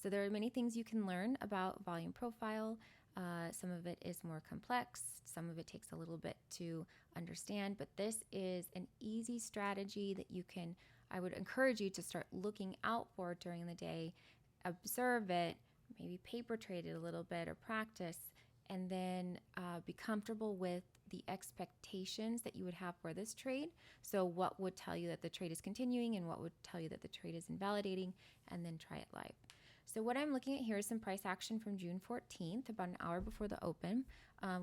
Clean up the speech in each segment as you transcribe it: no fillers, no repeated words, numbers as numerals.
So there are many things you can learn about volume profile. Some of it is more complex. Some of it takes a little bit to understand, but this is an easy strategy that I would encourage you to start looking out for during the day. Observe it, maybe paper trade it a little bit or practice, and then be comfortable with the expectations that you would have for this trade. So what would tell you that the trade is continuing and what would tell you that the trade is invalidating, and then try it live. So what I'm looking at here is some price action from June 14th, about an hour before the open.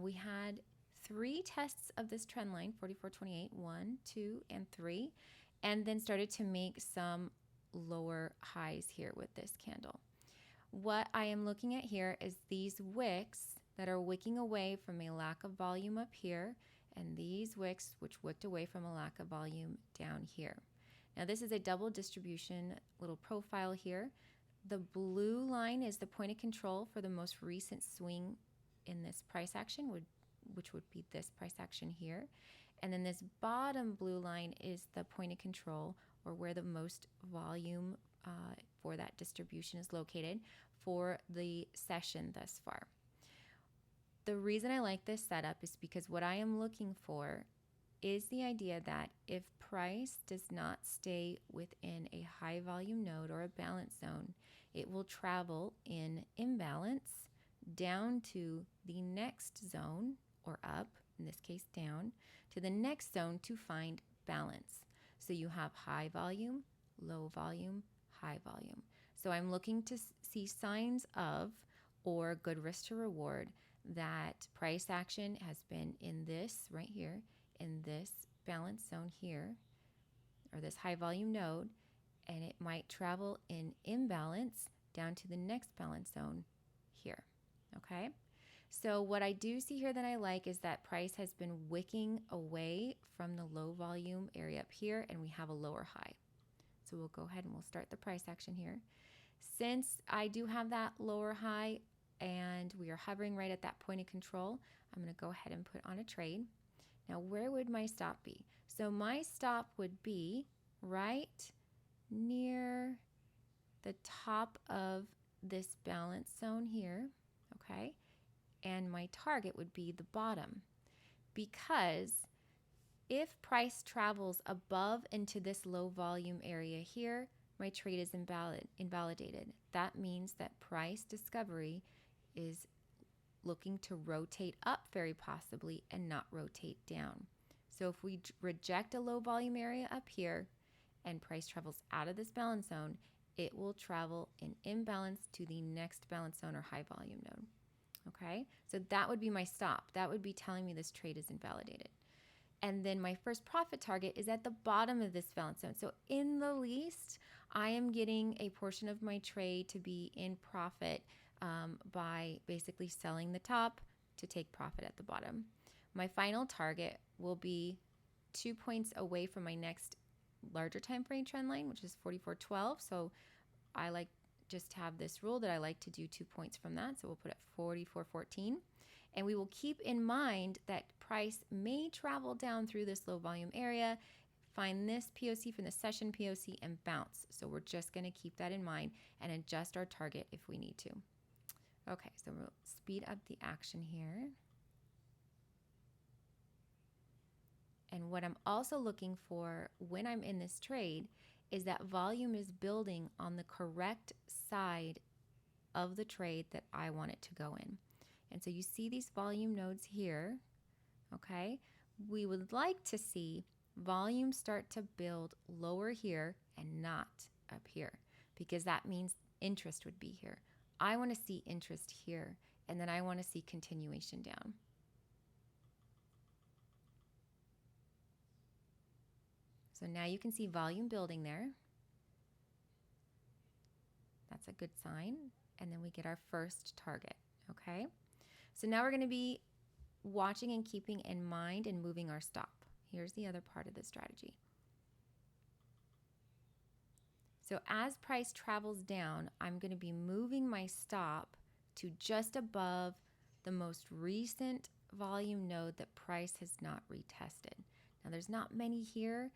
We had 3 tests of this trend line, 44.28, 1, 2, and 3, and then started to make some lower highs here with this candle. What I am looking at here is these wicks that are wicking away from a lack of volume up here, and these wicks which wicked away from a lack of volume down here. Now this is a double distribution little profile here. The blue line is the point of control for the most recent swing in this price action, which would be this price action here. And then this bottom blue line is the point of control, or where the most volume for that distribution is located for the session thus far. The reason I like this setup is because what I am looking for is the idea that if price does not stay within a high volume node or a balance zone, it will travel in imbalance down to the next zone, or up, in this case down, to the next zone to find balance. So you have high volume, low volume, high volume. So I'm looking to see signs of, or good risk to reward, that price action has been in this right here, in this balance zone here, or this high volume node, and it might travel in imbalance down to the next balance zone here. Okay, so what I do see here that I like is that price has been wicking away from the low volume area up here, and we have a lower high. So we'll go ahead and we'll start the price action here. Since I do have that lower high and we are hovering right at that point of control, I'm going to go ahead and put on a trade. Now, where would my stop be? So my stop would be right near the top of this balance zone here, okay? And my target would be the bottom, because if price travels above into this low volume area here, my trade is invalidated. That means that price discovery is looking to rotate up very possibly and not rotate down. So if we reject a low volume area up here and price travels out of this balance zone, it will travel in imbalance to the next balance zone or high volume node. Okay, so that would be my stop. That would be telling me this trade is invalidated. And then my first profit target is at the bottom of this balance zone. So in the least, I am getting a portion of my trade to be in profit by basically selling the top to take profit at the bottom. My final target will be 2 points away from my next larger time frame trend line, which is 44.12. So I like just have this rule that I like to do 2 points from that. So we'll put it 44.14. And we will keep in mind that price may travel down through this low volume area, find this POC from the session POC, and bounce. So we're just going to keep that in mind and adjust our target if we need to. Okay, so we'll speed up the action here. And what I'm also looking for when I'm in this trade is that volume is building on the correct side of the trade that I want it to go in. And so you see these volume nodes here, okay? We would like to see volume start to build lower here and not up here, because that means interest would be here. I want to see interest here, and then I want to see continuation down. So now you can see volume building there. That's a good sign. And then we get our first target, okay? So now we're going to be watching and keeping in mind and moving our stop. Here's the other part of the strategy. So as price travels down, I'm going to be moving my stop to just above the most recent volume node that price has not retested. Now there's not many here.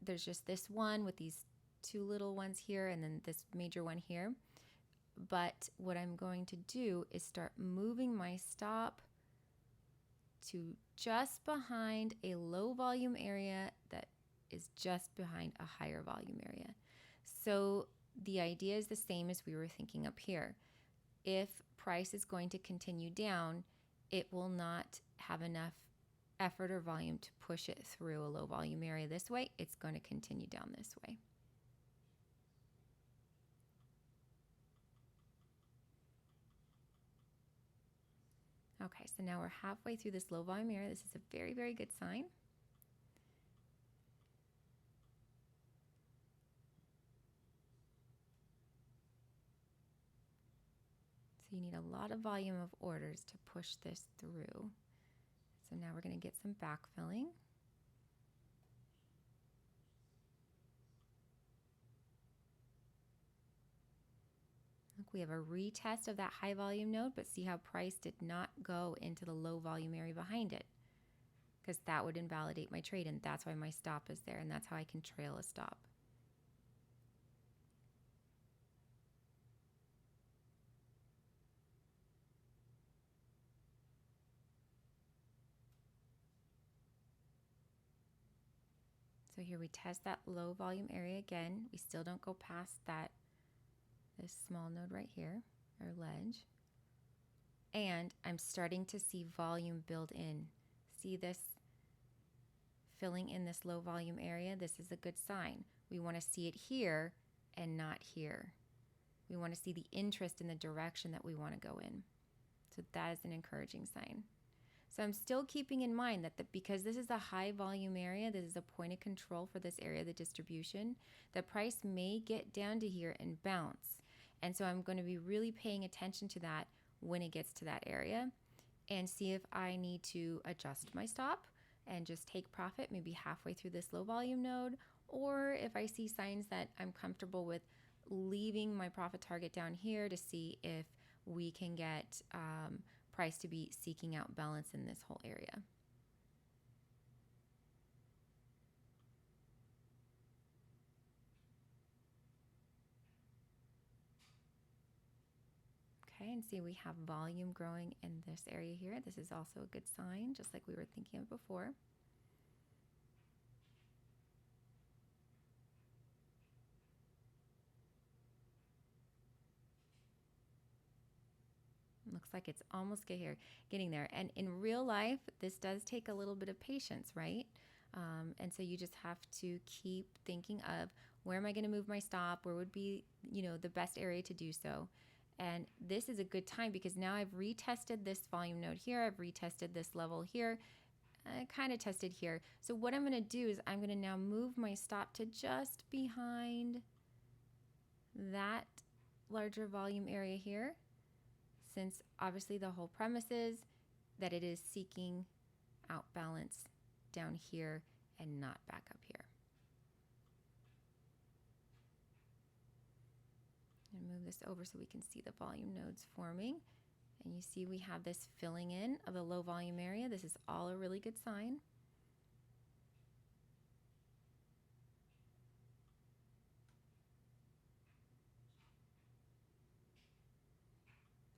There's just this one with these two little ones here and then this major one here. But what I'm going to do is start moving my stop to just behind a low volume area that is just behind a higher volume area. So the idea is the same as we were thinking up here. If price is going to continue down, it will not have enough effort or volume to push it through a low volume area this way. It's going to continue down this way. Okay, so now we're halfway through this low volume area. This is a very, very good sign. So you need a lot of volume of orders to push this through. So now we're going to get some backfilling. Look, we have a retest of that high volume node, but see how price did not go into the low volume area behind it, because that would invalidate my trade, and that's why my stop is there, and that's how I can trail a stop. So here we test that low volume area again. We still don't go past this small node right here, or ledge. And I'm starting to see volume build in. See this filling in this low volume area? This is a good sign. We want to see it here and not here. We want to see the interest in the direction that we want to go in. So that is an encouraging sign. So I'm still keeping in mind that because this is a high volume area, this is a point of control for this area of the distribution, the price may get down to here and bounce. And so I'm going to be really paying attention to that when it gets to that area, and see if I need to adjust my stop and just take profit maybe halfway through this low volume node, or if I see signs that I'm comfortable with leaving my profit target down here to see if we can get price to be seeking out balance in this whole area. Okay, and see we have volume growing in this area here. This is also a good sign, just like we were thinking of before. Looks like it's almost getting there. And in real life, this does take a little bit of patience, right? And so you just have to keep thinking of, where am I going to move my stop? Where would be, the best area to do so? And this is a good time because now I've retested this volume node here. I've retested this level here. I kind of tested here. So what I'm going to do is I'm going to now move my stop to just behind that larger volume area here, since obviously the whole premise is that it is seeking out balance down here and not back up here. And move this over so we can see the volume nodes forming. And you see we have this filling in of the low volume area. This is all a really good sign.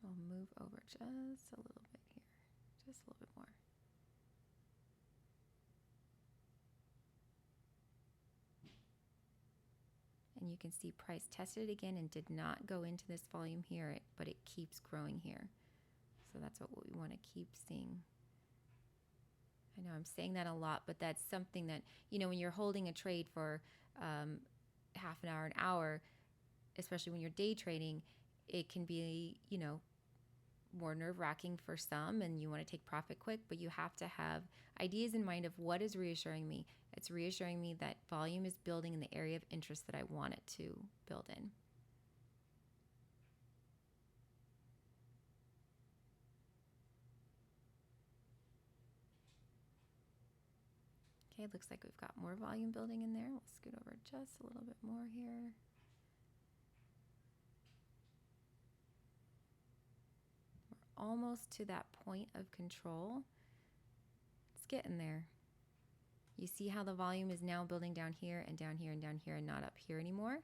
I'll move over just a little bit here, just a little bit more. And you can see price tested it again and did not go into this volume here, but it keeps growing here. So that's what we want to keep seeing. I know I'm saying that a lot, but that's something that, when you're holding a trade for half an hour, especially when you're day trading, it can be, more nerve-wracking for some, and you want to take profit quick, but you have to have ideas in mind of what is reassuring me. It's reassuring me that volume is building in the area of interest that I want it to build in. Okay, looks like we've got more volume building in there. We'll scoot over just a little bit more here. We're almost to that point of control. It's getting there. You see how the volume is now building down here and down here and down here and not up here anymore?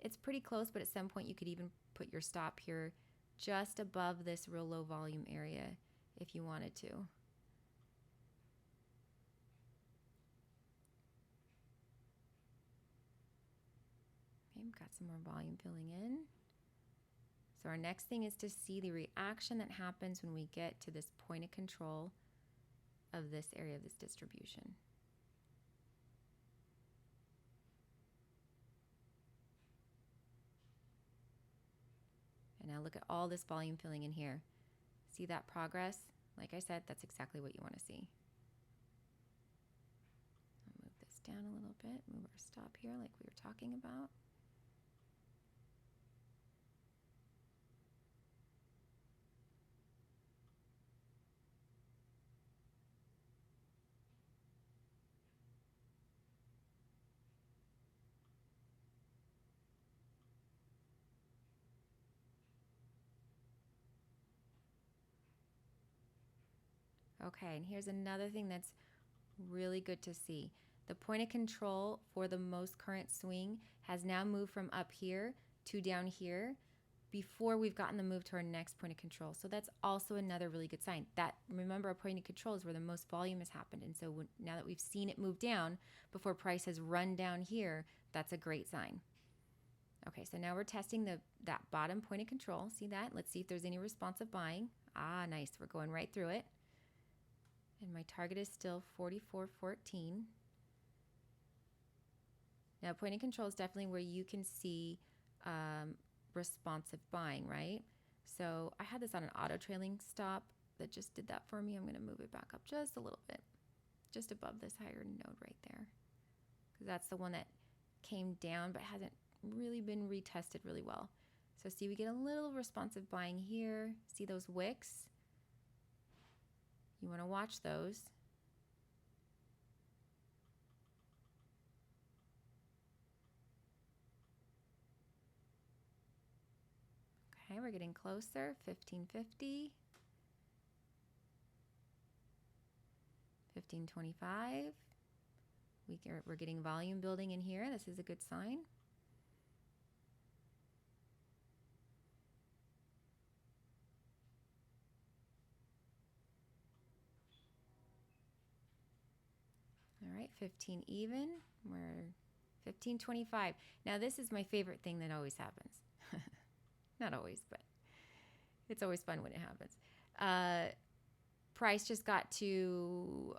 it's pretty close, but at some point you could even put your stop here just above this real low volume area if you wanted to. Okay, we've got some more volume filling in. So our next thing is to see the reaction that happens when we get to this point of control of this area of this distribution. And now look at all this volume filling in here. See that progress? Like I said, that's exactly what you want to see. I'll move this down a little bit, move our stop here like we were talking about. Okay, and here's another thing that's really good to see. The point of control for the most current swing has now moved from up here to down here before we've gotten the move to our next point of control. So that's also another really good sign. That, remember, our point of control is where the most volume has happened. And so now that we've seen it move down before price has run down here, that's a great sign. Okay, so now we're testing that bottom point of control. See that? Let's see if there's any responsive buying. Ah, nice. We're going right through it. And my target is still 44.14. Now, point of control is definitely where you can see responsive buying, right? So I had this on an auto trailing stop that just did that for me. I'm going to move it back up just a little bit, just above this higher node right there, because that's the one that came down but hasn't really been retested really well. So see, we get a little responsive buying here. See those wicks? You want to watch those. Okay, we're getting closer. 1550. 1525. We're getting volume building in here. This is a good sign. All right, 15 even. We're 1525. Now this is my favorite thing that always happens. Not always, but it's always fun when it happens. Price just got to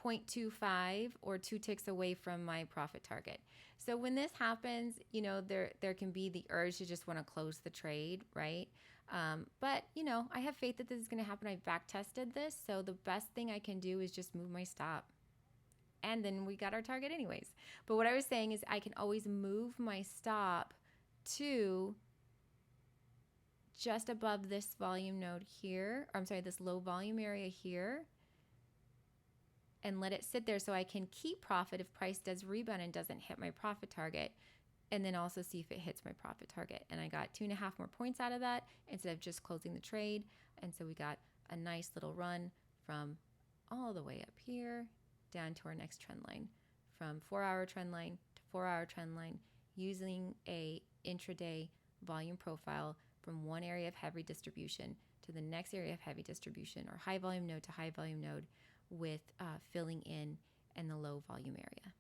0.25 or 2 ticks away from my profit target. So when this happens, you know, there can be the urge to just want to close the trade, right? But, you know, I have faith that this is going to happen. I back tested this. So the best thing I can do is just move my stop. And then we got our target anyways. But what I was saying is I can always move my stop to just above this volume node here. Or I'm sorry, this low volume area here. And let it sit there so I can keep profit if price does rebound and doesn't hit my profit target. And then also see if it hits my profit target. And I got 2.5 more points out of that instead of just closing the trade. And so we got a nice little run from all the way up here down to our next trend line, from 4-hour trend line to 4-hour trend line, using a intraday volume profile from one area of heavy distribution to the next area of heavy distribution, or high volume node to high volume node, with filling in the low volume area.